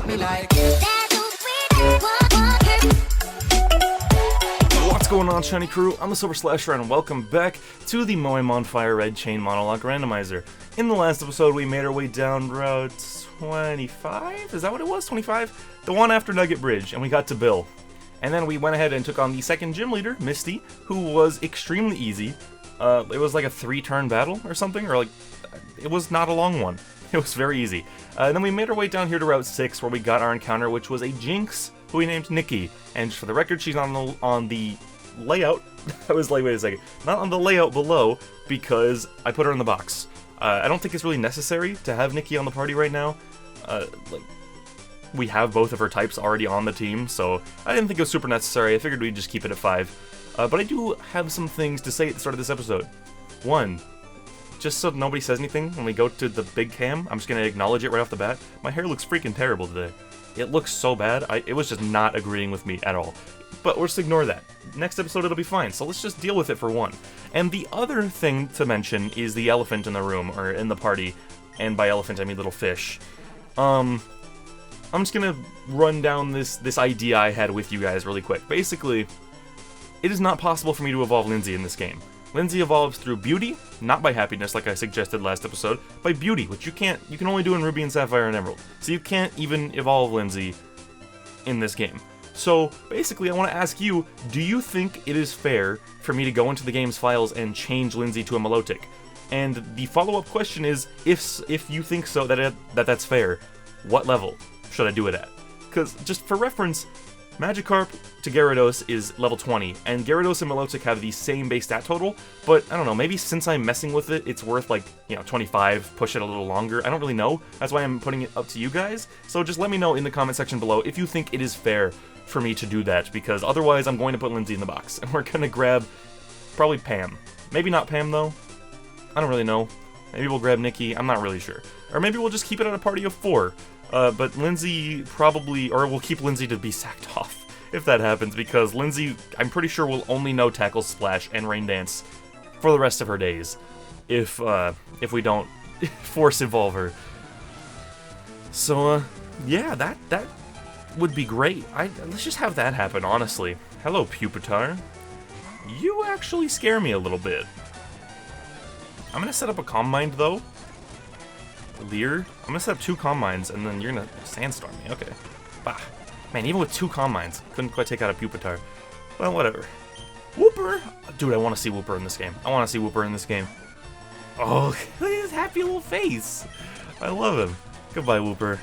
What's going on, Shiny Crew? I'm TheSilverSlasher, and welcome back to the Moemon Fire Red Chain Monolocke Randomizer. In the last episode, we made our way down Route 25? Is that what it was? 25? The one after Nugget Bridge, and we got to Bill. And then we went ahead and took on the second gym leader, Misty, who was extremely easy. It was like a 3-turn battle or something, or like, it was not a long one. It was very easy. And then we made our way down here to Route 6, where we got our encounter, which was a Jinx, who we named Nikki. And for the record, she's on the layout. I was like, wait a second. Not on the layout below, because I put her in the box. I don't think it's really necessary to have Nikki on the party right now. We have both of her types already on the team, so I didn't think it was super necessary. I figured we'd just keep it at 5. But I do have some things to say at the start of this episode. 1. Just so nobody says anything when we go to the big cam, I'm just going to acknowledge it right off the bat. My hair looks freaking terrible today. It looks so bad. It was just not agreeing with me at all. But we'll just ignore that. Next episode it'll be fine, so let's just deal with it for 1. And the other thing to mention is the elephant in the room, or in the party. And by elephant I mean little fish. I'm just gonna run down this idea I had with you guys really quick. Basically, it is not possible for me to evolve Lindsay in this game. Lindsay evolves through beauty, not by happiness like I suggested last episode, by beauty, which you can only do in Ruby and Sapphire and Emerald. So you can't even evolve Lindsay in this game. So basically I want to ask you, do you think it is fair for me to go into the game's files and change Lindsay to a Milotic? And the follow-up question is, if you think so, that's fair, what level should I do it at? Because, just for reference, Magikarp to Gyarados is level 20, and Gyarados and Milotic have the same base stat total, but I don't know, maybe since I'm messing with it, it's worth like, 25, push it a little longer. I don't really know. That's why I'm putting it up to you guys. So just let me know in the comment section below if you think it is fair for me to do that, because otherwise I'm going to put Lindsay in the box, and we're gonna grab probably Pam. Maybe not Pam though. I don't really know. Maybe we'll grab Nikki. I'm not really sure. Or maybe we'll just keep it at a party of 4. But Lindsay probably, or we'll keep Lindsay to be sacked off if that happens, because Lindsay, I'm pretty sure, will only know Tackle Splash and Rain Dance for the rest of her days if we don't force evolve her. So, yeah, that would be great. Let's just have that happen, honestly. Hello, Pupitar. You actually scare me a little bit. I'm gonna set up a Calm Mind, though. Leer? I'm gonna set up 2 Calm Minds, and then you're gonna Sandstorm me. Okay. Bah. Man, even with 2 Calm Minds, couldn't quite take out a Pupitar. Well, whatever. Wooper! Dude, I want to see Wooper in this game. I want to see Wooper in this game. Oh, look at his happy little face. I love him. Goodbye, Wooper.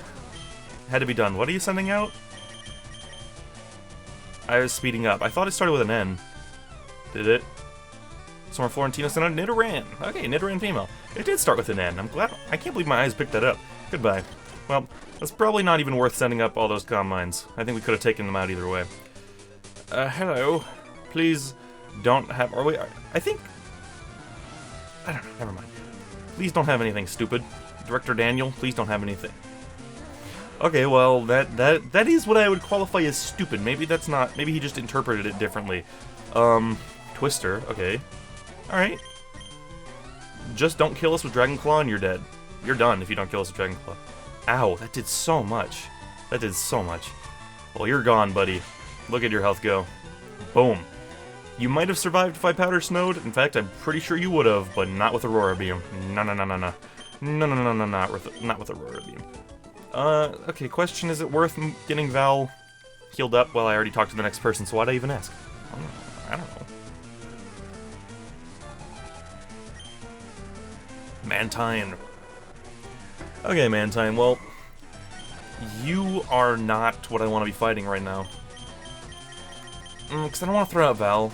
Had to be done. What are you sending out? I was speeding up. I thought it started with an N. Did it? Somewhere Florentino sent out Nidoran. Okay, Nidoran female. It did start with an N. I'm glad. I can't believe my eyes picked that up. Goodbye. Well, that's probably not even worth sending up all those Calm Minds. I think we could have taken them out either way. Hello. Please don't have... Or wait, I think... I don't know. Never mind. Please don't have anything stupid. Director Daniel, please don't have anything. Okay, well, that is what I would qualify as stupid. Maybe that's not... Maybe he just interpreted it differently. Twister. Okay. Alright. Just don't kill us with Dragon Claw and you're dead. You're done if you don't kill us with Dragon Claw. Ow, that did so much. That did so much. Well, you're gone, buddy. Look at your health go. Boom. You might have survived if I Powder Snowed. In fact, I'm pretty sure you would have, but not with Aurora Beam. No, no, no, no, no. No, no, no, no, not with Aurora Beam. Okay, question, is it worth getting Val healed up? Well, I already talked to the next person, so why'd I even ask? I don't know. Mantine. Okay, Mantine, well, you are not what I want to be fighting right now. Because I don't want to throw out Val,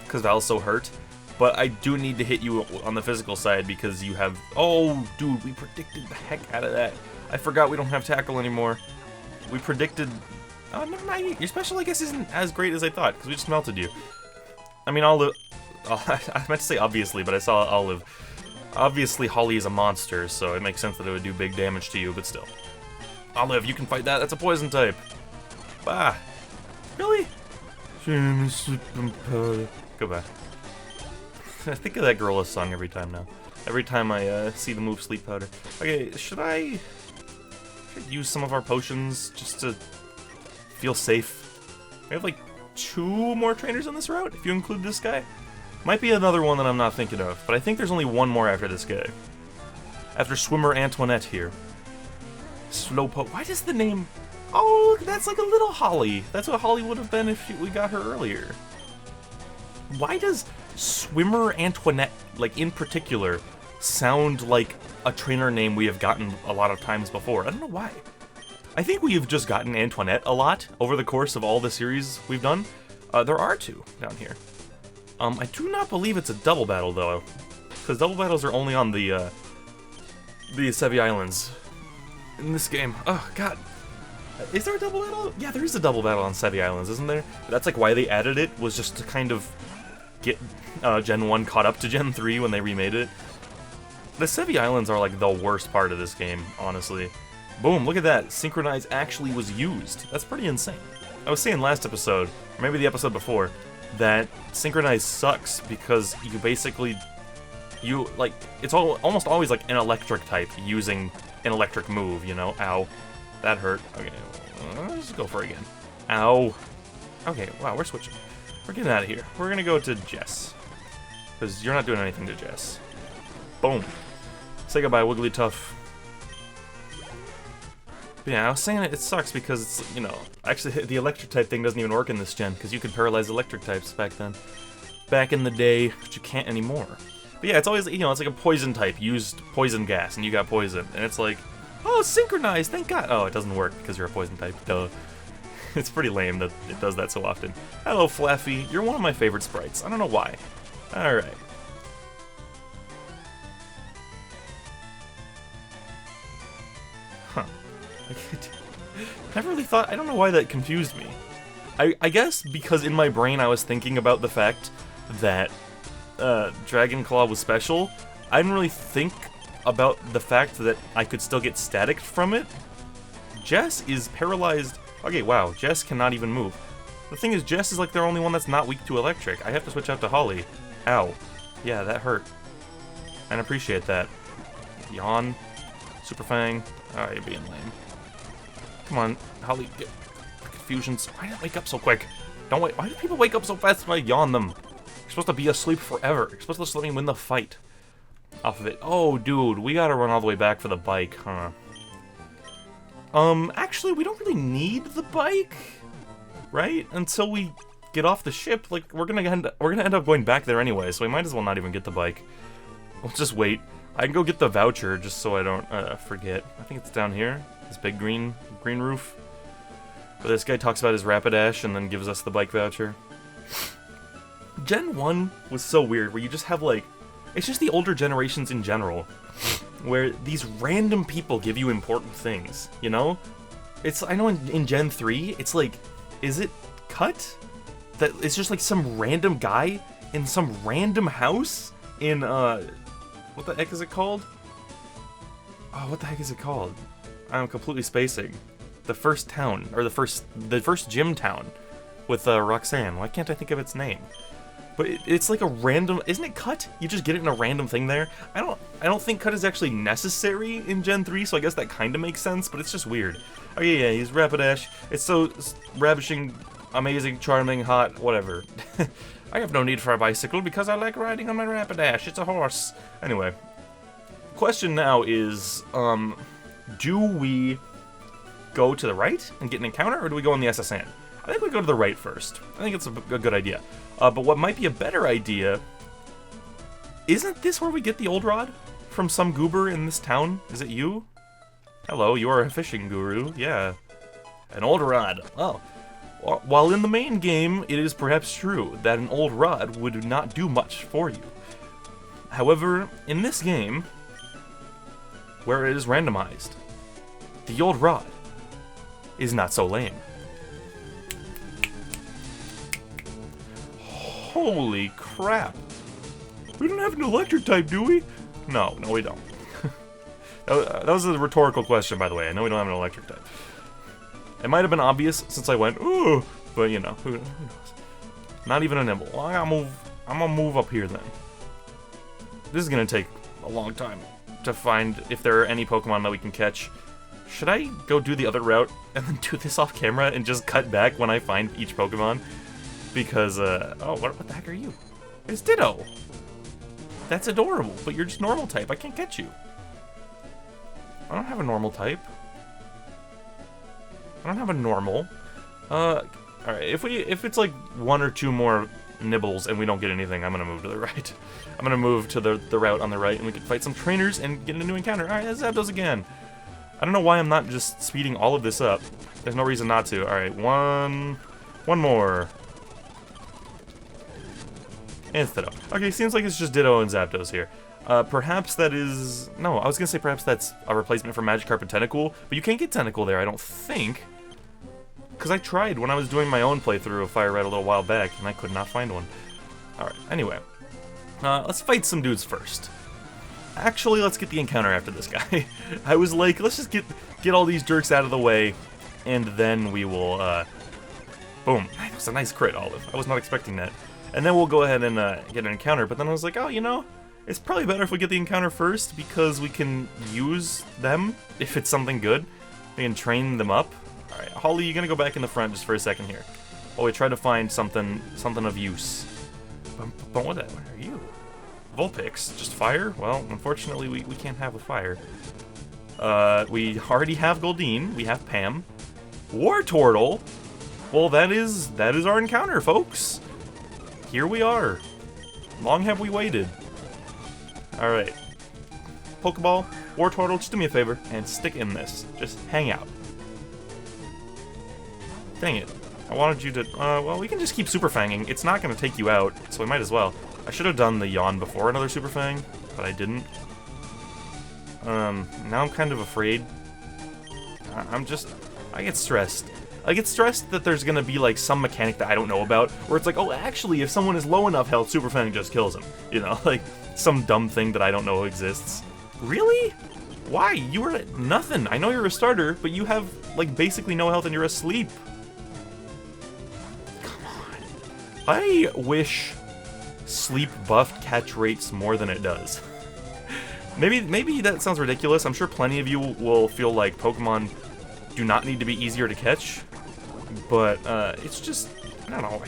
because Val's so hurt, but I do need to hit you on the physical side because you have... Oh, dude, we predicted the heck out of that. I forgot we don't have Tackle anymore. We predicted... Oh, never mind. Your special, I guess, isn't as great as I thought, because we just melted you. I mean, Olive... Oh, I meant to say obviously, but I saw Olive. Obviously, Holly is a monster, so it makes sense that it would do big damage to you, but still. Olive, you can fight that. That's a poison type. Bah. Really? Goodbye. I think of that Gorilla song every time now. Every time I see the move Sleep Powder. Okay, should I Should use some of our potions just to feel safe. We have like 2 more trainers on this route, if you include this guy. Might be another one that I'm not thinking of, but I think there's only 1 more after this guy. After Swimmer Antoinette here. Slowpoke. Why does the name... Oh, that's like a little Holly. That's what Holly would have been if we got her earlier. Why does Swimmer Antoinette, like in particular, sound like a trainer name we have gotten a lot of times before? I don't know why. I think we've just gotten Antoinette a lot over the course of all the series we've done. There are 2 down here. I do not believe it's a double battle, though. Because double battles are only on the Sevi Islands in this game. Oh, God. Is there a double battle? Yeah, there is a double battle on Sevi Islands, isn't there? That's like why they added it, was just to kind of get Gen 1 caught up to Gen 3 when they remade it. The Sevi Islands are like the worst part of this game, honestly. Boom, look at that. Synchronize actually was used. That's pretty insane. I was saying last episode, or maybe the episode before, that Synchronize sucks because you basically... it's almost always like an electric type using an electric move, you know? Ow. That hurt. Okay, let's go for it again. Ow. Okay, wow, we're switching. We're getting out of here. We're gonna go to Jess. Because you're not doing anything to Jess. Boom. Say goodbye, Wigglytuff. But yeah, I was saying it sucks because it's, you know, actually the electric type thing doesn't even work in this gen because you could paralyze electric types back then. Back in the day, but you can't anymore. But yeah, it's always, you know, it's like a poison type used poison gas and you got poison. And it's like, oh, synchronized, thank God. Oh, it doesn't work because you're a poison type, duh. It's pretty lame that it does that so often. Hello, Flaffy. You're one of my favorite sprites. I don't know why. Alright. Huh. Never really thought... I don't know why that confused me. I guess because in my brain I was thinking about the fact that Dragon Claw was special. I didn't really think about the fact that I could still get static from it. Jess is paralyzed... Okay, wow, Jess cannot even move. The thing is, Jess is like their only one that's not weak to electric. I have to switch out to Holly. Ow. Yeah, that hurt. And appreciate that. Yawn. Super Fang. Alright, you're being lame. Come on, Holly, get confusions. Why did I wake up so quick? Don't wait. Why do people wake up so fast when I yawn them? You're supposed to be asleep forever. You're supposed to just let me win the fight. Off of it. Oh, dude, we gotta run all the way back for the bike, huh? Actually, we don't really need the bike, right? Until we get off the ship. Like, we're gonna end up going back there anyway, so we might as well not even get the bike. We'll just wait. I can go get the voucher just so I don't forget. I think it's down here. This big green roof. But this guy talks about his Rapidash and then gives us the bike voucher. Gen 1 was so weird, where you just have, like... It's just the older generations in general, where these random people give you important things, you know? I know in Gen 3, it's like, is it Cut? That it's just like some random guy in some random house in, what the heck is it called? Oh, what the heck is it called? I'm completely spacing. The first town, or the first gym town with Roxanne. Why can't I think of its name? But it's like a random... Isn't it Cut? You just get it in a random thing there? I don't think Cut is actually necessary in Gen 3, so I guess that kind of makes sense, but it's just weird. Oh yeah, he's Rapidash. It's so ravishing, amazing, charming, hot, whatever. I have no need for a bicycle because I like riding on my Rapidash. It's a horse. Anyway. Question now is, do we go to the right and get an encounter, or do we go on the SSN? I think we go to the right first. I think it's a good idea. But what might be a better idea... Isn't this where we get the old rod? From some goober in this town? Is it you? Hello, you are a fishing guru. Yeah. An old rod. Oh. While in the main game, it is perhaps true that an old rod would not do much for you. However, in this game, where it is randomized, the old rod is not so lame. Holy crap. We don't have an electric type, do we? No, we don't. That was a rhetorical question, by the way. I know we don't have an electric type. It might have been obvious since I went, ooh, but you know, who knows? Not even a nibble. Well, I'm gonna move up here then. This is gonna take a long time to find if there are any Pokemon that we can catch Should I go do the other route and then do this off camera and just cut back when I find each Pokemon? Because, oh, what the heck are you? It's Ditto! That's adorable, but you're just normal type. I can't get you. I don't have a normal type. I don't have a normal. Alright, if it's like 1 or 2 more nibbles and we don't get anything, I'm gonna move to the right. I'm gonna move to the route on the right and we can fight some trainers and get a new encounter. Alright, that's Zapdos again. I don't know why I'm not just speeding all of this up. There's no reason not to. Alright, one more. And it's Ditto. Okay, seems like it's just Ditto and Zapdos here. Perhaps that is... No, I was gonna say perhaps that's a replacement for Magikarp and Tentacool, but you can't get Tentacool there, I don't think. Because I tried when I was doing my own playthrough of Fire Red a little while back, and I could not find one. Alright, anyway. Let's fight some dudes first. Actually, let's get the encounter after this guy. I was like, let's just get all these jerks out of the way, and then we will, boom. That was a nice crit, Olive. I was not expecting that. And then we'll go ahead and get an encounter, but then I was like, oh, you know, it's probably better if we get the encounter first, because we can use them if it's something good. We can train them up. Alright, Holly, you're gonna go back in the front just for a second here. While we try to find something of use. But what are you? Vulpix, just fire? Well, unfortunately, we can't have a fire. We already have Goldeen, we have Pam. Wartortle? Well, that is our encounter, folks. Here we are. Long have we waited. Alright. Pokeball, Wartortle, just do me a favor and stick in this. Just hang out. Dang it. I wanted you to... well, we can just keep Super Fanging. It's not going to take you out, so we might as well. I should have done the yawn before another Super Fang, but I didn't. Now I'm kind of afraid. I get stressed. I get stressed that there's gonna be like some mechanic that I don't know about, where it's like, oh, actually, if someone is low enough health, Super Fang just kills him. You know, like some dumb thing that I don't know exists. Really? Why? You were at nothing. I know you're a starter, but you have like basically no health and you're asleep. Come on. I wish sleep buffed catch rates more than it does. Maybe that sounds ridiculous. I'm sure plenty of you will feel like Pokemon do not need to be easier to catch, but it's just, I don't know,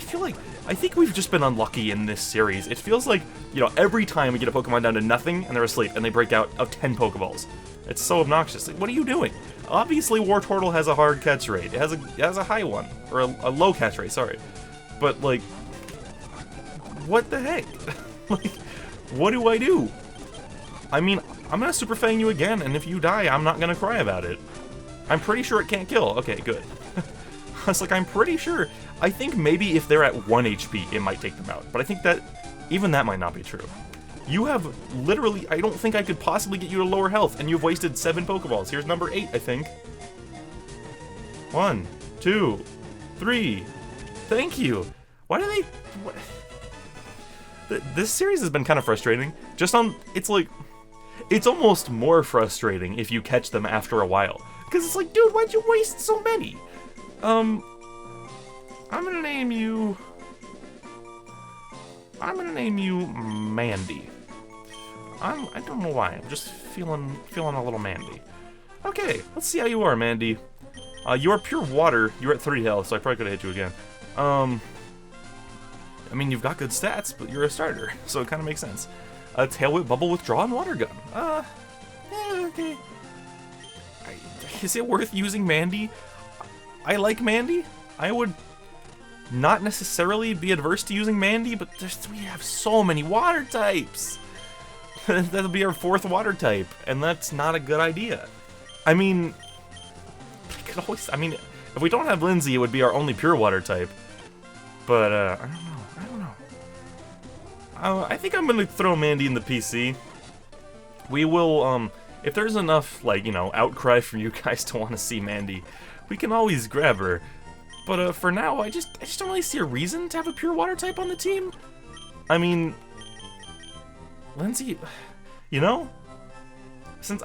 I think we've just been unlucky in this series. It feels like, you know, every time we get a Pokemon down to nothing and they're asleep and they break out of 10 Pokeballs. It's so obnoxious. Like, what are you doing? Obviously Wartortle has a hard catch rate. It has a high one, or a low catch rate, sorry. But like, what the heck? Like, what do I do? I mean, I'm gonna Super Fang you again, and if you die, I'm not gonna cry about it. I'm pretty sure it can't kill. Okay, good. I was like, I'm pretty sure. I think maybe if they're at 1 HP, it might take them out. But I think that, even that might not be true. You have literally, I don't think I could possibly get you to lower health, and you've wasted 7 Pokeballs. Here's number 8, I think. 1, 2, 3. Thank you. Why do they... What? This series has been kind of frustrating. It's like... It's almost more frustrating if you catch them after a while. Because it's like, dude, why'd you waste so many? I'm gonna name you Mandy. I don't know why, I'm just feeling a little Mandy. Okay, let's see how you are, Mandy. You're pure water, you're at 3 health, so I probably could've hit you again. I mean, you've got good stats, but you're a starter, so it kinda makes sense. Tail Whip, Bubble Withdraw, and Water Gun. Okay. Is it worth using Mandy? I like Mandy. I would not necessarily be adverse to using Mandy, but we have so many water types. That'll be our 4th water type, and that's not a good idea. I mean, if we don't have Lindsay, it would be our only pure water type. But, I don't know. I think I'm gonna throw Mandy in the PC. We will, if there's enough, like, you know, outcry from you guys to want to see Mandy, we can always grab her. But, for now, I just don't really see a reason to have a pure water type on the team. I mean, Lindsay, you know?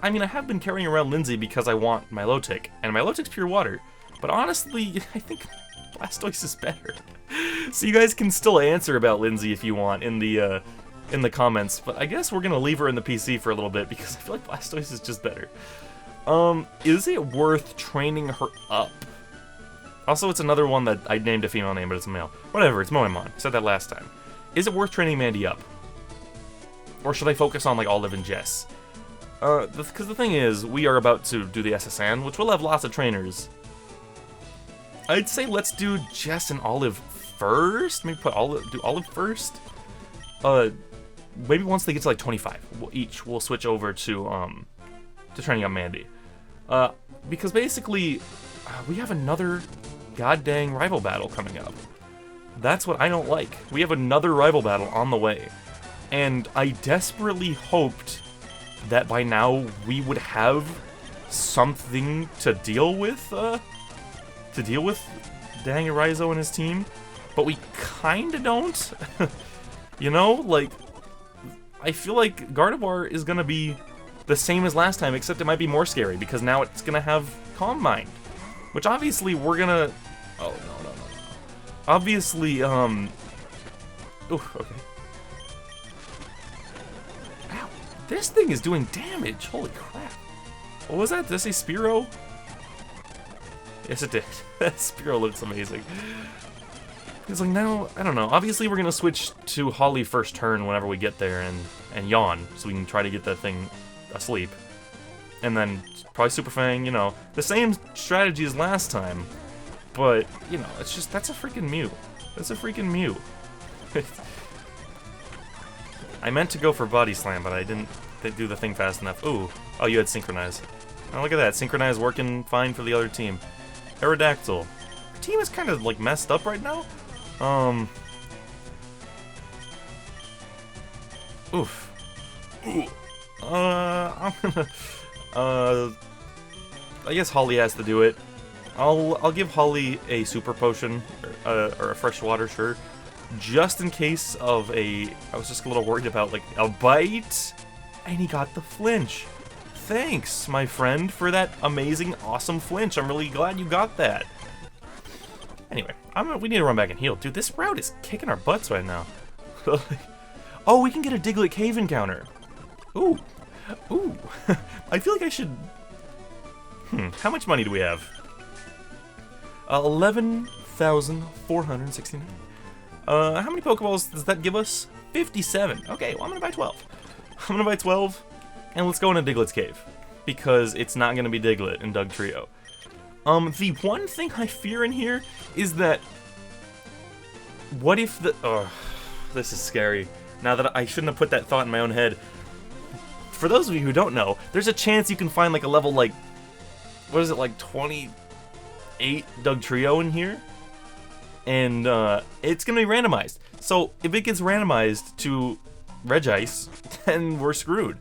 I have been carrying around Lindsay because I want Milotic, and Milotic's pure water. But honestly, I think Blastoise is better. So you guys can still answer about Lindsay if you want in the comments, but I guess we're gonna leave her in the PC for a little bit because I feel like Blastoise is just better. Is it worth training her up? Also, it's another one that I named a female name, but it's a male. Whatever, it's Moemon. I said that last time. Is it worth training Mandy up? Or should I focus on, like, Olive and Jess? Because the thing is, we are about to do the SSN, which will have lots of trainers. I'd say let's do Jess and Olive first. Maybe do Olive first. Maybe once they get to like 25, we'll switch over to training up Mandy. Because basically, we have another goddamn rival battle coming up. That's what I don't like. We have another rival battle on the way, and I desperately hoped that by now we would have something to deal with. Dang Arizo and his team, but we kinda don't. You know, like, I feel like Gardevoir is gonna be the same as last time, except it might be more scary, because now it's gonna have Calm Mind, which obviously we're gonna... Oh, no. Obviously, Ooh, okay. Ow, this thing is doing damage, holy crap. What was that? Did I say Spearow? Yes, it did. That Spearow looks amazing. It's like, now, I don't know. Obviously, we're going to switch to Holly first turn whenever we get there and yawn, so we can try to get that thing asleep. And then probably Super Fang, you know, the same strategy as last time. But, you know, it's just, that's a freaking Mew. That's a freaking Mew. I meant to go for Body Slam, but I didn't do the thing fast enough. Ooh. Oh, you had Synchronize. Oh, look at that. Synchronize working fine for the other team. Aerodactyl. Our team is kind of, like, messed up right now. Oof. Ooh. I'm gonna... I guess Holly has to do it. I'll give Holly a Super Potion, or a Fresh Water, sure. Just in case of a... I was just a little worried about, like, a bite. And he got the flinch. Thanks, my friend, for that amazing, awesome flinch. I'm really glad you got that. Anyway, we need to run back and heal. Dude, this route is kicking our butts right now. Oh, we can get a Diglett cave encounter. Ooh. Ooh. I feel like I should... How much money do we have? 11,469. How many Pokeballs does that give us? 57. Okay, well, I'm gonna buy 12. I'm gonna buy 12, and let's go into Diglett's cave. Because it's not gonna be Diglett in Doug Trio. The one thing I fear in here is that... What if the... Oh, this is scary. Now that I shouldn't have put that thought in my own head. For those of you who don't know, there's a chance you can find like a level like... What is it, like 28 Doug Trio in here? And it's gonna be randomized. So if it gets randomized to Regice, then we're screwed.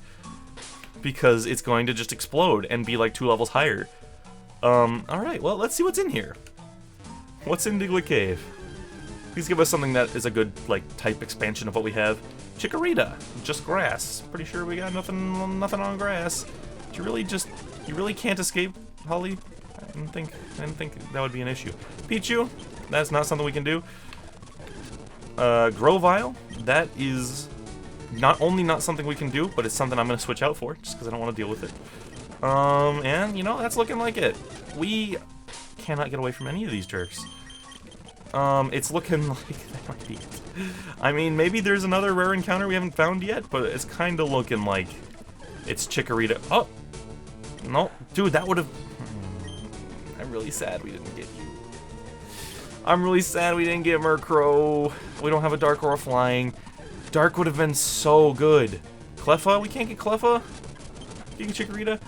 Because it's going to just explode and be like 2 levels higher. Alright, well, let's see what's in here. What's in Diglett Cave? Please give us something that is a good, like, type expansion of what we have. Chikorita, just grass. Pretty sure we got nothing on grass. You really can't escape, Holly? I didn't think that would be an issue. Pichu, that's not something we can do. Grovyle, that is not only not something we can do, but it's something I'm gonna switch out for, just because I don't want to deal with it. And, you know, that's looking like it. We cannot get away from any of these jerks. It's looking like that might be it. I mean, maybe there's another rare encounter we haven't found yet, but it's kind of looking like it's Chikorita. Oh! No. Dude, that would have... I'm really sad we didn't get you. I'm really sad we didn't get Murkrow. We don't have a Dark or a Flying. Dark would have been so good. Cleffa? We can't get Cleffa? Can you get Chikorita?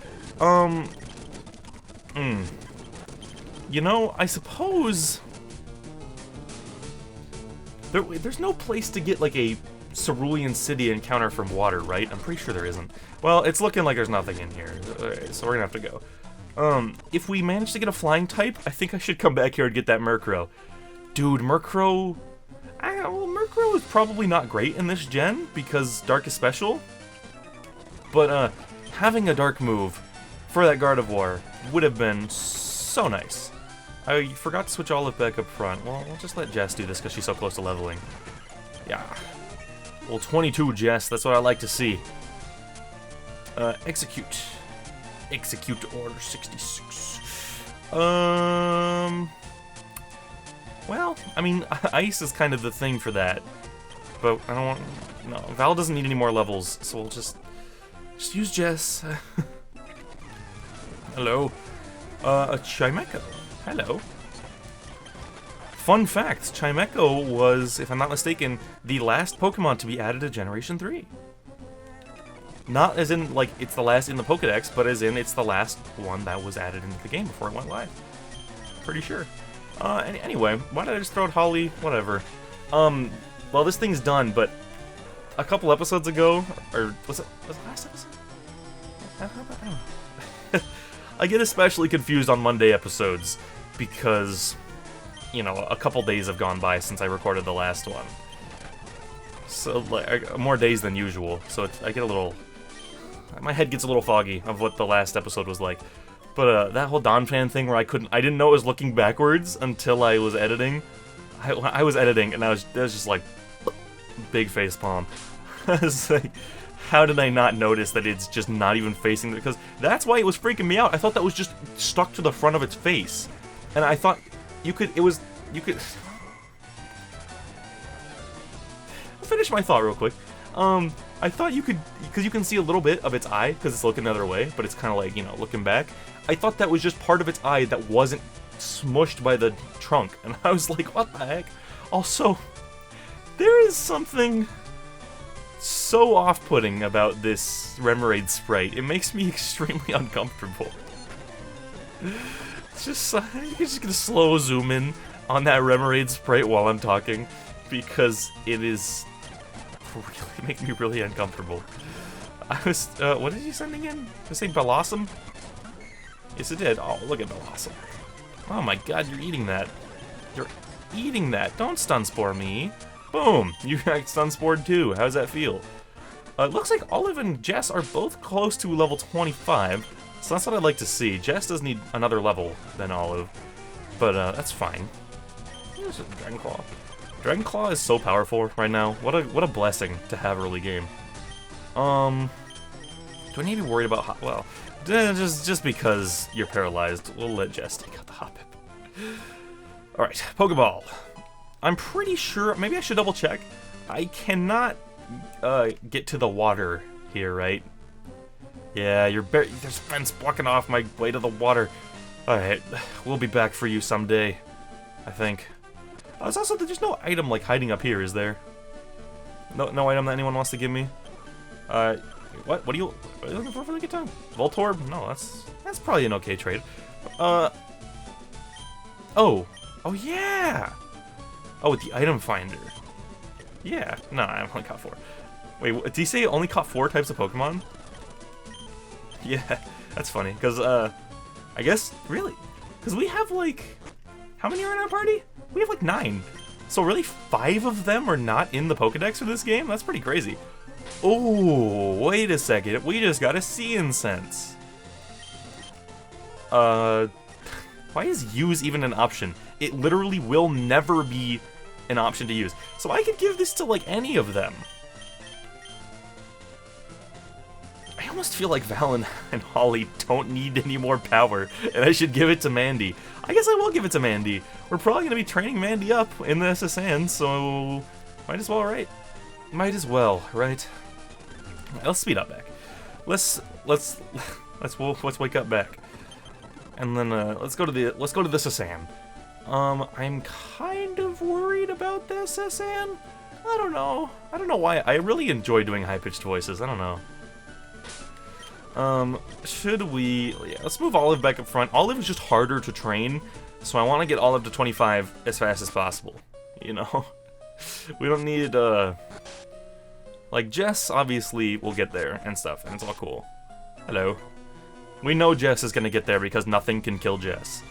You know, I suppose... There's no place to get, like, a Cerulean City encounter from water, right? I'm pretty sure there isn't. Well, it's looking like there's nothing in here, so we're gonna have to go. If we manage to get a flying type, I think I should come back here and get that Murkrow. Dude, Murkrow... well, Murkrow is probably not great in this gen, because Dark is special. But, having a Dark move for that Gardevoir would have been so nice. I forgot to switch Olive back up front. Well, we'll just let Jess do this because she's so close to leveling. Yeah. Well, 22, Jess. That's what I like to see. Execute. Execute Order 66. Well, I mean, ice is kind of the thing for that. But I don't want... No, Val doesn't need any more levels, so we'll just use Jess. Hello. A Chimecho. Hello. Fun fact, Chimecho was, if I'm not mistaken, the last Pokemon to be added to Generation 3. Not as in, like, it's the last in the Pokedex, but as in it's the last one that was added into the game before it went live. Pretty sure. Anyway, why did I just throw out Holly? Whatever. Well, this thing's done, but a couple episodes ago, or was it last episode? I don't know. I get especially confused on Monday episodes because, you know, a couple days have gone by since I recorded the last one. So, like, more days than usual, so I get a little... My head gets a little foggy of what the last episode was like. But that whole Donphan thing where I didn't know it was looking backwards until I was editing. I was editing and that was just like, big face palm. I was like, how did I not notice that it's just not even facing, because that's why it was freaking me out. I thought that was just stuck to the front of its face. And I thought you could I'll finish my thought real quick. I thought you could, because you can see a little bit of its eye, because it's looking the other way, but it's kind of like, you know, looking back. I thought that was just part of its eye that wasn't smushed by the trunk, and I was like, what the heck? Also, there is something so off-putting about this Remoraid sprite. It makes me extremely uncomfortable. It's just, you're just gonna slow zoom in on that Remoraid sprite while I'm talking, because it is really making me really uncomfortable. I was, what did you send again? Did it say Blossom? Yes, it did. Oh, look at Blossom. Oh my god, you're eating that. You're eating that. Don't stun spore me. Boom! You got stun spored too. How does that feel? It looks like Olive and Jess are both close to level 25, so that's what I'd like to see. Jess does need another level than Olive, but that's fine. Here's a Dragon Claw. Dragon Claw is so powerful right now. What a blessing to have early game. Do I need to be worried about well, just because you're paralyzed, we'll let Jess take out the Hoppip. Alright, Pokeball. I'm pretty sure, maybe I should double check. I cannot get to the water here, right? Yeah, there's a fence blocking off my way to the water. Alright, we'll be back for you someday, I think. There's also, there's no item like hiding up here, is there? No item that anyone wants to give me? What are you looking for the good time? Voltorb? No, that's probably an okay trade. Oh yeah! Oh, with the item finder. Yeah, no, I only caught 4. Wait, did he say only caught 4 types of Pokemon? Yeah, that's funny, because, I guess, really? Because we have, like, how many are in our party? We have, like, 9. So really, 5 of them are not in the Pokedex for this game? That's pretty crazy. Oh, wait a second, we just got a Sea Incense. Why is use even an option? It literally will never be an option to use. So I could give this to, like, any of them. I almost feel like Val and Holly don't need any more power, and I should give it to Mandy. I guess I will give it to Mandy. We're probably going to be training Mandy up in the SSN, so might as well, right? Might as well, right? Let's speed up back. Let's wake up back. And then let's go to the Sasan. I'm kind of worried about the Sasan. I don't know why. I really enjoy doing high-pitched voices. I don't know. Should we... Yeah, let's move Olive back up front. Olive is just harder to train, so I want to get Olive to 25 as fast as possible. You know? We don't need, like, Jess, obviously, will get there and stuff, and it's all cool. Hello. We know Jess is gonna get there because nothing can kill Jess.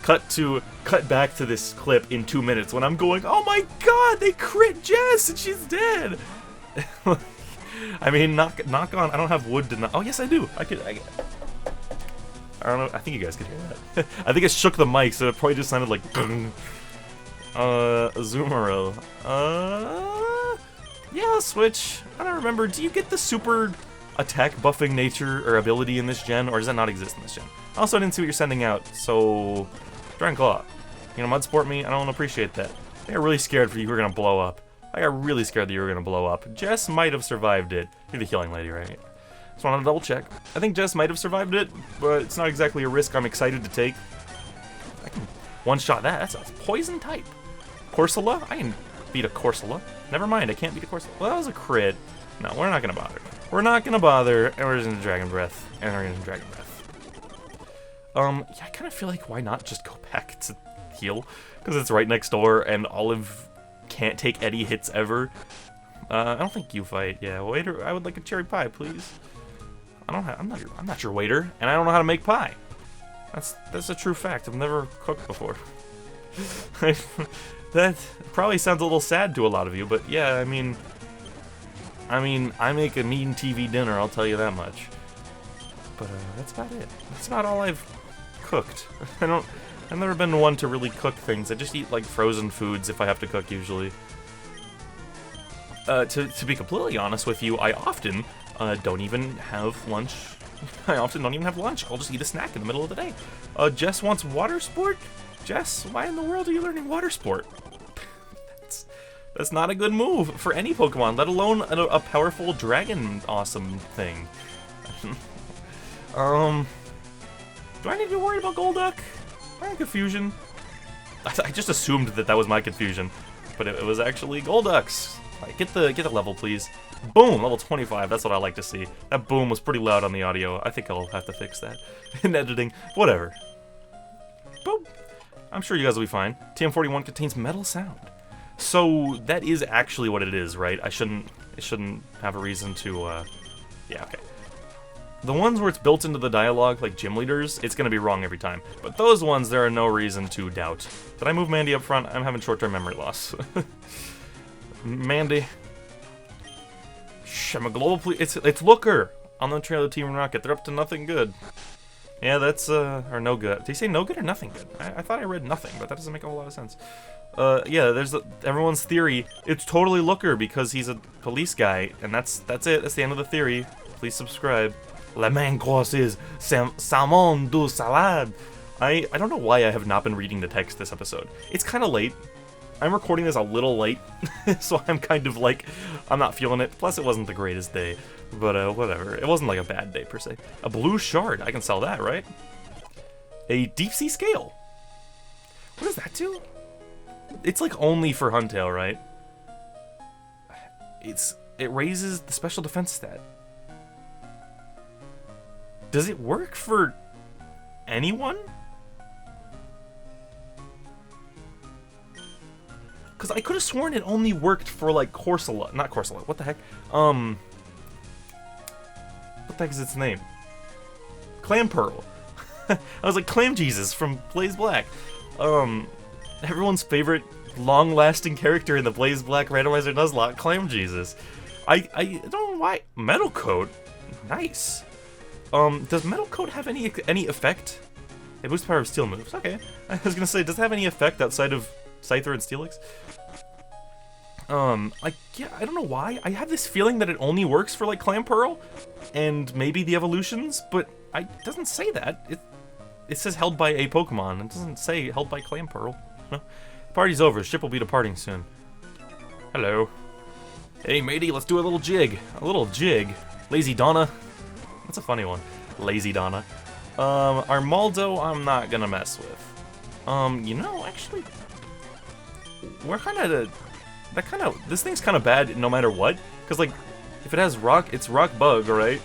Cut back to this clip in 2 minutes when I'm going, oh my god, they crit Jess and she's dead! I mean, knock on, I don't have wood to knock. Oh, yes, I do. I don't know, I think you guys could hear that. I think it shook the mic, so it probably just sounded like Azumarill. Yeah, Switch. I don't remember. Do you get the super attack buffing nature or ability in this gen, or does that not exist in this gen? Also, I didn't see what you're sending out, so Dragon Claw. You know, mud sport me, I don't appreciate that. I got really scared for you were gonna blow up. I got really scared that you were gonna blow up. Jess might have survived it. You're the healing lady, right? Just wanted to double check. I think Jess might have survived it, but it's not exactly a risk I'm excited to take. I can one-shot that. That's a poison type. Corsola? I can beat a Corsola. Never mind, I can't beat a Corsola. Well, that was a crit. No, we're not gonna bother. We're not gonna bother, and we're just gonna Dragon Breath. And we're gonna Dragon Breath. Yeah, I kind of feel like why not just go back to heal? Because it's right next door, and Olive can't take any hits ever. I don't think you fight. Yeah, waiter, I would like a cherry pie, please. I'm not your waiter, and I don't know how to make pie. That's a true fact. I've never cooked before. That probably sounds a little sad to a lot of you, but yeah, I mean, I make a mean TV dinner, I'll tell you that much. But that's about it. That's about all I've cooked. I've never been one to really cook things. I just eat like frozen foods if I have to cook usually. To be completely honest with you, I often don't even have lunch. I often don't even have lunch. I'll just eat a snack in the middle of the day. Jess wants water sport? Jess, why in the world are you learning water sport? That's not a good move for any Pokemon, let alone a powerful dragon awesome thing. Do I need to be worried about Golduck? My confusion. I just assumed that was my confusion, but it was actually Golduck's. Right, get the level, please. Boom, level 25. That's what I like to see. That boom was pretty loud on the audio. I think I'll have to fix that in editing. Whatever. Boom. I'm sure you guys will be fine. TM41 contains metal sound. So that is actually what it is, right? It shouldn't have a reason to, yeah, okay. The ones where it's built into the dialogue, like gym leaders, it's gonna be wrong every time. But those ones, there are no reason to doubt. Did I move Mandy up front? I'm having short-term memory loss. Mandy. Shh, I'm a global it's Looker on the trail of Team Rocket. They're up to nothing good. Yeah, that's, or no good. Did he say no good or nothing good? I thought I read nothing, but that doesn't make a whole lot of sense. Yeah, there's everyone's theory. It's totally Looker because he's a police guy, and that's it. That's the end of the theory. Please subscribe. La main course is salmon du salade. I don't know why I have not been reading the text this episode. It's kind of late. I'm recording this a little late, so I'm kind of like, I'm not feeling it. Plus, it wasn't the greatest day, but whatever. It wasn't like a bad day per se. A blue shard. I can sell that, right? A deep sea scale. What does that do? It's like only for Huntail, right? It raises the special defense stat. Does it work for anyone? Because I could have sworn it only worked for like Corsola. Not Corsola, what the heck? What the heck is its name? Clamperl. I was like, Clam Jesus from Blaze Black. Everyone's favorite long-lasting character in the Blaze Black Randomizer Nuzlocke, Clam Jesus. I don't know why. Metal Coat? Nice. Does Metal Coat have any effect? It boosts the power of steel moves. Okay. I was gonna say, does it have any effect outside of Scyther and Steelix? Yeah, I don't know why. I have this feeling that it only works for, like, Clamperl and maybe the evolutions, but it doesn't say that. It says held by a Pokemon. It doesn't say held by Clamperl. No. Party's over. Ship will be departing soon. Hello. Hey, matey, let's do a little jig. A little jig. Lazy Donna. That's a funny one. Lazy Donna. Armaldo, I'm not gonna mess with. You know, actually, we're this thing's kind of bad no matter what. Because, like, if it has rock, it's rock bug, right?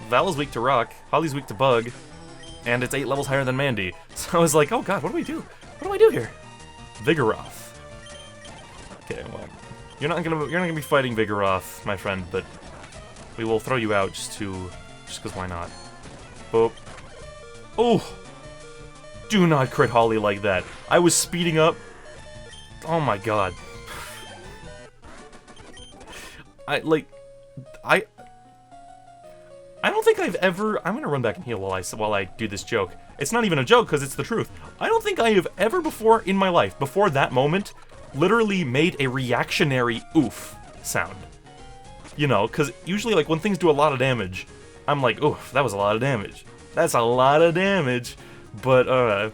Val is weak to rock, Holly's weak to bug, and it's 8 levels higher than Mandy. So I was like, oh god, what do we do? What do I do here? Vigoroth. Okay, well, you're not gonna be fighting Vigoroth, my friend, but we will throw you out just because why not? Boop. Oh! Do not crit Holly like that. I was speeding up. Oh my god. I don't think I've ever... I'm gonna run back and heal while I do this joke. It's not even a joke, because it's the truth. I don't think I have ever before in my life, before that moment, literally made a reactionary oof sound. You know, because usually, like, when things do a lot of damage, I'm like, oof, that was a lot of damage. That's a lot of damage. But,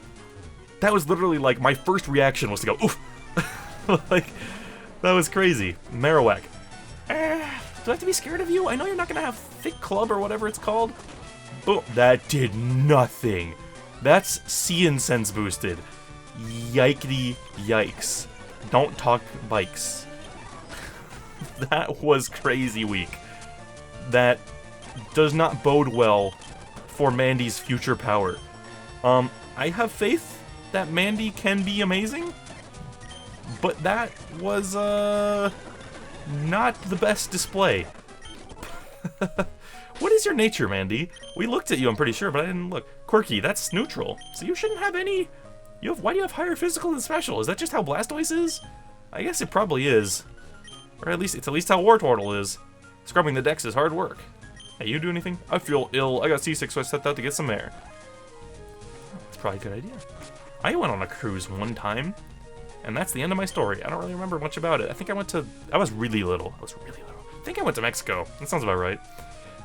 that was literally, like, my first reaction was to go, oof. Like, that was crazy. Marowak. Do I have to be scared of you? I know you're not going to have Thick Club or whatever it's called. Boom. That did nothing. That's Sea Incense boosted. Yikety yikes. Don't talk bikes. That was crazy weak. That does not bode well for Mandy's future power. I have faith that Mandy can be amazing, but that was, not the best display. What is your nature, Mandy? We looked at you, I'm pretty sure, but I didn't look. Quirky, that's neutral. So you shouldn't have any... Why do you have higher physical than special? Is that just how Blastoise is? I guess it probably is. Or at least, it's at least how Wartortle is. Scrubbing the decks is hard work. Hey, you do anything? I feel ill. I got seasick, so I stepped out to get some air. That's probably a good idea. I went on a cruise one time, and that's the end of my story. I don't really remember much about it. I think I was really little. I think I went to Mexico. That sounds about right.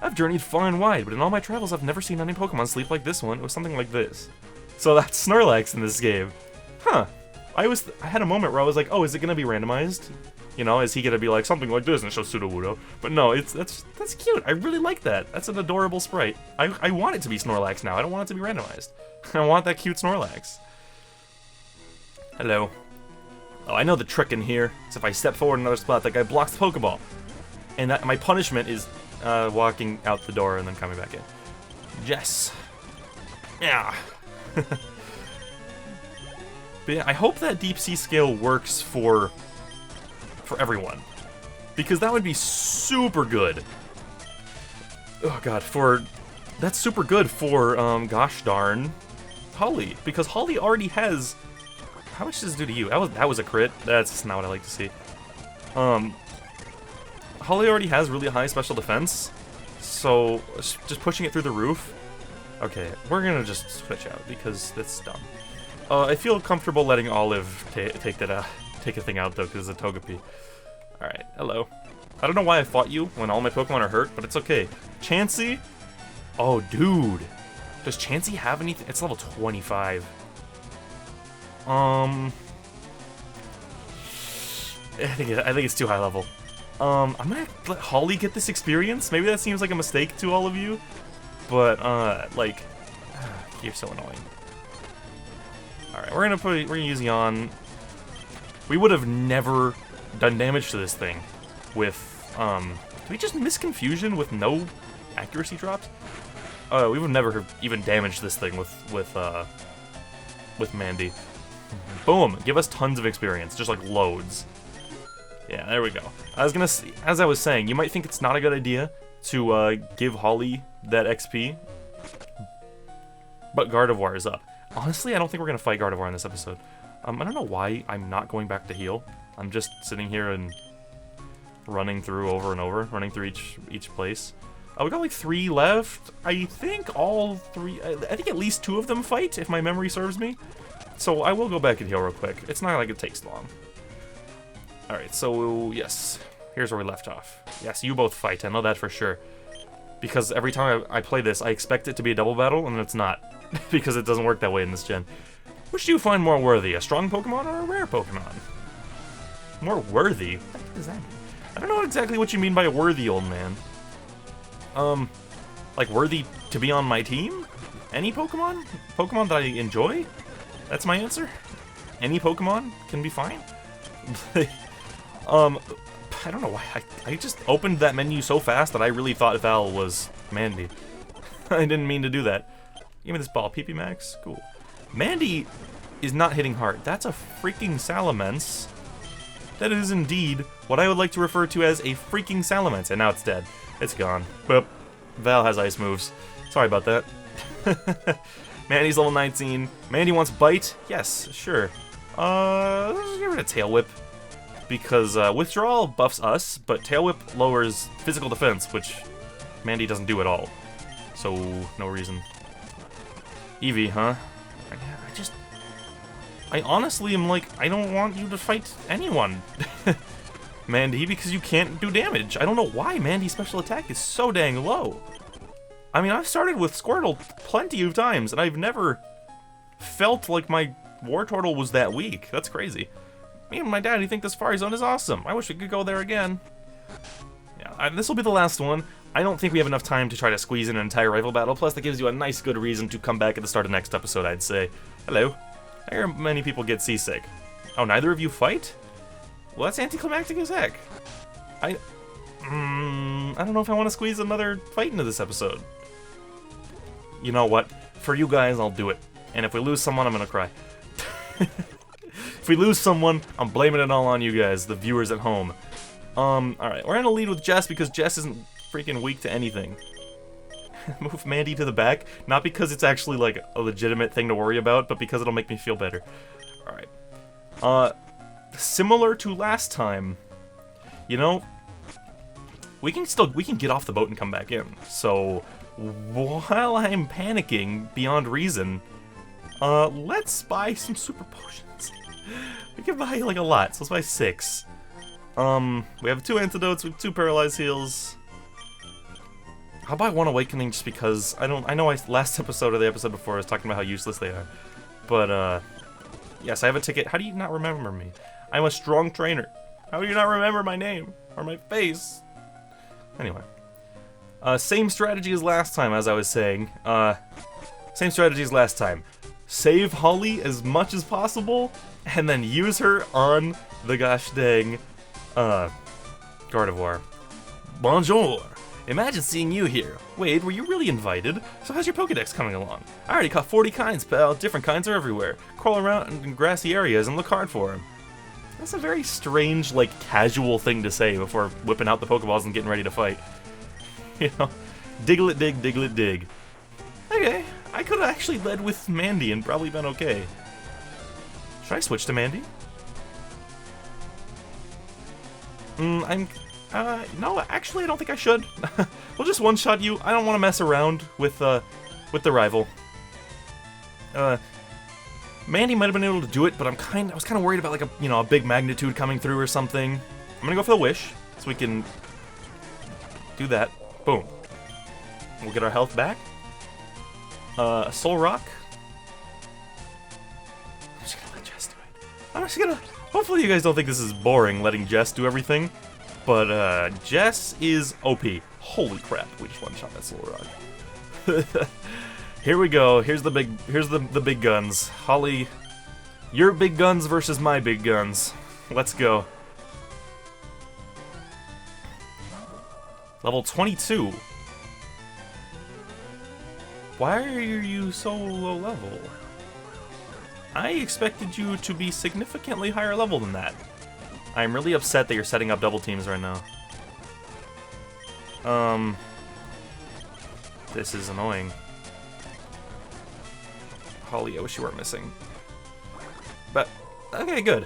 I've journeyed far and wide, but in all my travels, I've never seen any Pokemon sleep like this one. It was something like this. So that's Snorlax in this game. Huh. I had a moment where I was like, oh, is it gonna be randomized? You know, is he gonna be like something like this and show Sudowoodo? But no, that's cute. I really like that. That's an adorable sprite. I want it to be Snorlax now. I don't want it to be randomized. I want that cute Snorlax. Hello. Oh, I know the trick in here. It's if I step forward another spot, that guy blocks the Pokeball. And my punishment is walking out the door and then coming back in. Yes. Yeah. But yeah, I hope that Deep Sea scale works for everyone, because that would be super good. Oh god, that's super good for gosh darn Holly, because Holly already has. How much does it do to you? That was a crit. That's not what I like to see. Holly already has really high special defense, so just pushing it through the roof. Okay, we're gonna just switch out because that's dumb. I feel comfortable letting Olive take a thing out though, because it's a Togepi. Alright, hello. I don't know why I fought you when all my Pokemon are hurt, but it's okay. Chansey? Oh, dude. Does Chansey have anything? It's level 25. I think it's too high level. I'm gonna let Holly get this experience. Maybe that seems like a mistake to all of you, but like, you're so annoying. All right, we're gonna use Yawn. We would have never done damage to this thing with did we just miss Confusion with no accuracy drops? We would never have even damaged this thing with Mandy. Boom! Give us tons of experience, just like loads. Yeah, there we go. As I was saying, you might think it's not a good idea to give Holly that XP, but Gardevoir is up. Honestly, I don't think we're gonna fight Gardevoir in this episode. I don't know why I'm not going back to heal. I'm just sitting here and running through over and over, running through each place. We got like 3 left. I think all 3. I think at least 2 of them fight, if my memory serves me. So I will go back and heal real quick. It's not like it takes long. Alright, so yes. Here's where we left off. Yes, you both fight, I know that for sure. Because every time I play this, I expect it to be a double battle, and it's not. Because it doesn't work that way in this gen. Which do you find more worthy, a strong Pokemon or a rare Pokemon? More worthy? What does that mean? I don't know exactly what you mean by worthy, old man. Like worthy to be on my team? Any Pokemon? Pokemon that I enjoy? That's my answer? Any Pokemon can be fine? I don't know why. I just opened that menu so fast that I really thought Val was Mandy. I didn't mean to do that. Give me this ball. PP Max? Cool. Mandy is not hitting hard. That's a freaking Salamence. That is indeed what I would like to refer to as a freaking Salamence. And now it's dead. It's gone. Boop. Val has ice moves. Sorry about that. Mandy's level 19. Mandy wants Bite? Yes, sure. Let's give it a Tail Whip. Because Withdrawal buffs us, but Tail Whip lowers physical defense, which Mandy doesn't do at all. So, no reason. Eevee, huh? I honestly am like, I don't want you to fight anyone. Mandy, because you can't do damage. I don't know why Mandy's special attack is so dang low. I mean, I've started with Squirtle plenty of times, and I've never felt like my Wartortle was that weak. That's crazy. Me and my daddy think this Fire Zone is awesome. I wish we could go there again. Yeah, this will be the last one. I don't think we have enough time to try to squeeze in an entire rival battle, plus that gives you a nice good reason to come back at the start of next episode, I'd say. Hello. I hear many people get seasick. Oh, neither of you fight? Well, that's anticlimactic as heck. I don't know if I want to squeeze another fight into this episode. You know what? For you guys, I'll do it. And if we lose someone, I'm gonna cry. If we lose someone, I'm blaming it all on you guys, the viewers at home. Alright, we're gonna lead with Jess because Jess isn't freaking weak to anything. Move Mandy to the back, not because it's actually like a legitimate thing to worry about, but because it'll make me feel better. Alright. Similar to last time, you know, we can get off the boat and come back in. So, while I'm panicking beyond reason, let's buy some super potions. We can buy like a lot, so let's buy 6. We have 2 antidotes, we have 2 paralyzed heals. I'll buy 1 awakening just because I know last episode or the episode before I was talking about how useless they are. But yes, I have a ticket. How do you not remember me? I'm a strong trainer. How do you not remember my name or my face? Anyway. Same strategy as last time, as I was saying. Same strategy as last time. Save Holly as much as possible, and then use her on the gosh dang, Gardevoir. Bonjour! Imagine seeing you here. Wade, were you really invited? So how's your Pokedex coming along? I already caught 40 kinds, pal. Different kinds are everywhere. Crawl around in grassy areas and look hard for them. That's a very strange, like, casual thing to say before whipping out the Pokeballs and getting ready to fight. You know? Diglett dig, Diglett dig. Okay, I could have actually led with Mandy and probably been okay. Should I switch to Mandy? No, actually I don't think I should. We'll just one-shot you. I don't want to mess around with the rival. Mandy might have been able to do it, but I was kind of worried about like a big magnitude coming through or something. I'm gonna go for the wish, so we can do that. Boom. We'll get our health back. Soul Rock. I'm just gonna let Jess do it. I'm just gonna... Hopefully you guys don't think this is boring, letting Jess do everything. But, Jess is OP. Holy crap, we just one-shot that Soul Rock. Here we go. Here's the big guns. Holly, your big guns versus my big guns. Let's go. Level 22. Why are you so low level? I expected you to be significantly higher level than that. I'm really upset that you're setting up double teams right now. This is annoying. Holly, I wish you weren't missing. But, okay, good.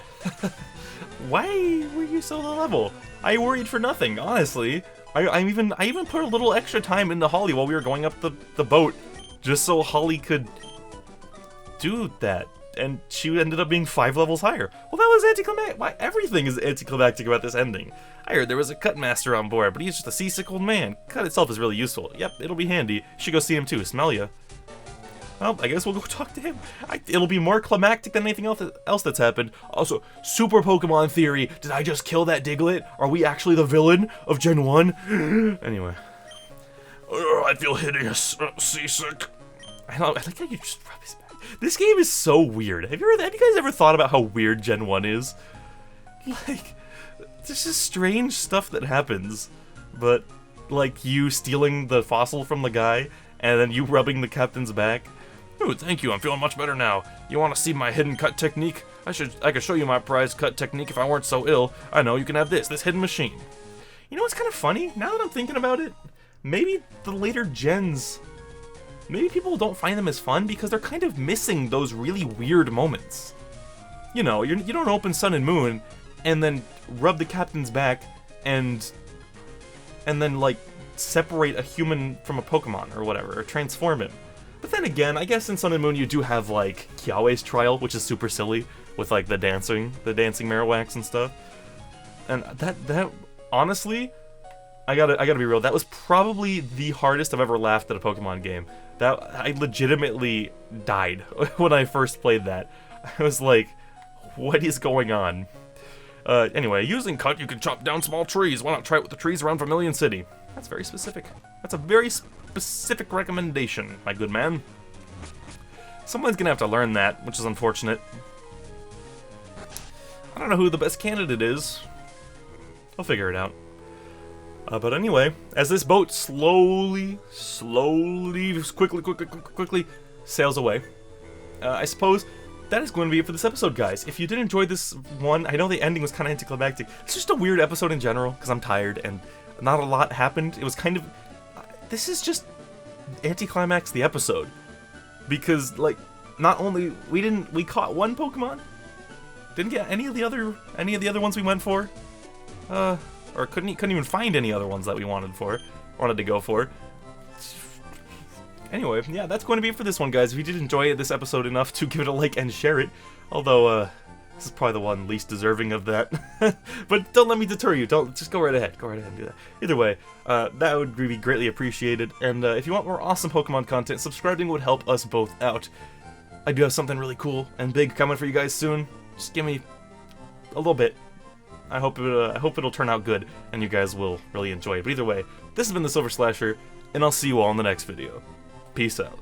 Why were you so low level? I worried for nothing, honestly. I even put a little extra time into Holly while we were going up the boat, just so Holly could do that. And she ended up being 5 levels higher. Well, that was anticlimactic. Why, everything is anticlimactic about this ending. I heard there was a cut master on board, but he's just a seasick old man. Cut itself is really useful. Yep, it'll be handy. You should go see him too. Smell ya. Well, I guess we'll go talk to him. It'll be more climactic than anything else that's happened. Also, super Pokemon theory. Did I just kill that Diglett? Are we actually the villain of Gen 1? Anyway. I feel hideous. Seasick. I like how you just rub his back. This game is so weird. Have you guys ever thought about how weird Gen 1 is? Like, there's just strange stuff that happens. But, like, you stealing the fossil from the guy, and then you rubbing the captain's back. Oh, thank you, I'm feeling much better now. You want to see my hidden cut technique? I could show you my prize cut technique if I weren't so ill. I know, you can have this hidden machine. You know what's kind of funny? Now that I'm thinking about it, maybe the later gens... Maybe people don't find them as fun because they're kind of missing those really weird moments. You know, you don't open Sun and Moon and then rub the captain's back and then, like, separate a human from a Pokemon or whatever, or transform him. But then again, I guess in Sun and Moon you do have, like, Kiawe's trial, which is super silly, with, like, the dancing Marowaks and stuff. And that honestly, I gotta be real, that was probably the hardest I've ever laughed at a Pokemon game. That I legitimately died when I first played that. I was like, what is going on? Anyway, using cut, you can chop down small trees. Why not try it with the trees around Vermilion City? That's very specific. That's a very specific recommendation, my good man. Someone's gonna have to learn that, which is unfortunate. I don't know who the best candidate is. I'll figure it out. But anyway, as this boat slowly, quickly sails away, I suppose that is going to be it for this episode, guys. If you did enjoy this one, I know the ending was kind of anticlimactic. It's just a weird episode in general, because I'm tired, and not a lot happened. It was kind of... this is just anticlimax the episode. Because, like, not only... we caught one Pokemon? Didn't get any of the other ones we went for? Or couldn't even find any other ones that we wanted to go for. Anyway, yeah, that's going to be it for this one, guys. If you did enjoy this episode enough to give it a like and share it, although, this is probably the one least deserving of that. But don't let me deter you. Just go right ahead. Go right ahead and do that. Either way, that would be greatly appreciated. And if you want more awesome Pokemon content, subscribing would help us both out. I do have something really cool and big coming for you guys soon. Just give me a little bit. I hope it'll turn out good, and you guys will really enjoy it. But either way, this has been the Silver Slasher, and I'll see you all in the next video. Peace out.